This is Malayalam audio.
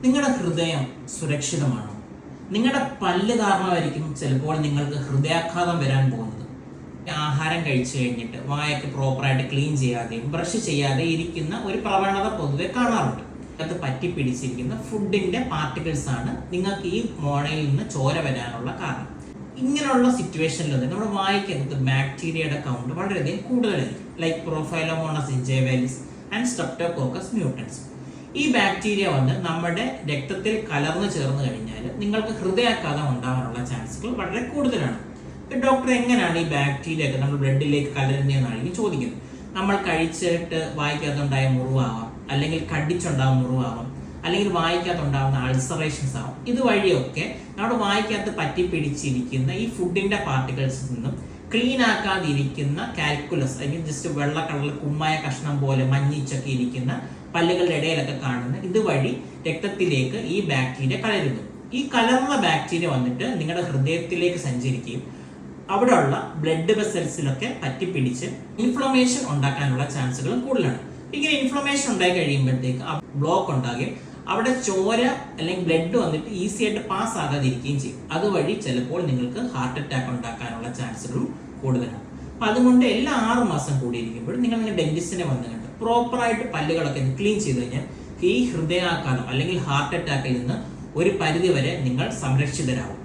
നിങ്ങളുടെ ഹൃദയം സുരക്ഷിതമാണോ? നിങ്ങളുടെ പല്ല് കാരണമായിരിക്കും ചിലപ്പോൾ നിങ്ങൾക്ക് ഹൃദയാഘാതം വരാൻ പോകുന്നത്. ആഹാരം കഴിച്ചു കഴിഞ്ഞിട്ട് വായൊക്കെ പ്രോപ്പറായിട്ട് ക്ലീൻ ചെയ്യാതെയും ബ്രഷ് ചെയ്യാതെ ഇരിക്കുന്ന ഒരു പ്രവണത പൊതുവെ കാണാറുണ്ട്. അത് പറ്റിപ്പിടിച്ചിരിക്കുന്ന ഫുഡിന്റെ പാർട്ടിക്കിൾസ് ആണ് നിങ്ങൾക്ക് ഈ മോണയിൽ നിന്ന് ചോര വരാനുള്ള കാരണം. ഇങ്ങനെയുള്ള സിറ്റുവേഷനിൽ നമ്മുടെ വായിക്കകത്ത് ബാക്ടീരിയയുടെ കൗണ്ട് വളരെയധികം കൂടുതലായിരിക്കും. Like porphyromonas gingivalis and streptococcus mutans. ഈ ബാക്ടീരിയ വന്ന് നമ്മുടെ രക്തത്തിൽ കലർന്നു ചേർന്ന് കഴിഞ്ഞാൽ നിങ്ങൾക്ക് ഹൃദയാഘാതം ഉണ്ടാകാനുള്ള ചാൻസുകൾ വളരെ കൂടുതലാണ്. ഡോക്ടർ, എങ്ങനെയാണ് ഈ ബാക്ടീരിയ ഒക്കെ നമ്മൾ ബ്ലഡിലേക്ക് കലരുന്നതെന്നായിരിക്കും ചോദിക്കുന്നത്. നമ്മൾ കഴിച്ചിട്ട് വായിക്കകത്തുണ്ടായ മുറിവാവാം, അല്ലെങ്കിൽ കടിച്ചുണ്ടാകുന്ന മുറിവാവാം, അല്ലെങ്കിൽ വായിക്കകത്തുണ്ടാകുന്ന അൾസറേഷൻസ് ആവാം. ഇതുവഴിയൊക്കെ നമ്മുടെ വായിക്കകത്ത് പറ്റിപ്പിടിച്ചിരിക്കുന്ന ഈ ഫുഡിന്റെ പാർട്ടിക്കിൾസിൽ നിന്നും ക്ലീൻ ആക്കാതിരിക്കുന്ന കാൽക്കുലസ്, അല്ലെങ്കിൽ ജസ്റ്റ് വെള്ള കളറിൽ കുമ്മായ കഷ്ണം പോലെ മഞ്ഞിച്ചൊക്കെ ഇരിക്കുന്ന പല്ലുകളുടെ ഇടയിലൊക്കെ കാണുന്ന ഇതുവഴി രക്തത്തിലേക്ക് ഈ ബാക്ടീരിയ കലരുന്നു. ഈ കലർന്ന ബാക്ടീരിയ വന്നിട്ട് നിങ്ങളുടെ ഹൃദയത്തിലേക്ക് സഞ്ചരിക്കുകയും അവിടെയുള്ള ബ്ലഡ് വെസൽസിലൊക്കെ പറ്റിപ്പിടിച്ച് ഇൻഫ്ലമേഷൻ ഉണ്ടാക്കാനുള്ള ചാൻസുകളും കൂടുതലാണ്. ഇങ്ങനെ ഇൻഫ്ലമേഷൻ ഉണ്ടായി കഴിയുമ്പോഴത്തേക്ക് ആ ബ്ലോക്ക് ഉണ്ടാകുകയും അവിടെ ചോര അല്ലെങ്കിൽ ബ്ലഡ് വന്നിട്ട് ഈസി ആയിട്ട് പാസ് ആകാതിരിക്കുകയും ചെയ്യും. അതുവഴി ചിലപ്പോൾ നിങ്ങൾക്ക് ഹാർട്ട് അറ്റാക്ക് ഉണ്ടാക്കാനുള്ള ചാൻസുകളും കൂടുതലാണ്. അപ്പൊ അതുകൊണ്ട് എല്ലാ 6 മാസം കൂടിയിരിക്കുമ്പോഴും നിങ്ങൾ ഡെന്റിസ്റ്റിനെ വന്നു കണ്ട് പ്രോപ്പറായിട്ട് പല്ലുകളൊക്കെ ക്ലീൻ ചെയ്ത് കഴിഞ്ഞാൽ ഈ ഹൃദയാഘാതം അല്ലെങ്കിൽ ഹാർട്ട് അറ്റാക്കിൽ നിന്ന് ഒരു പരിധി വരെ നിങ്ങൾ സംരക്ഷിതരാകും.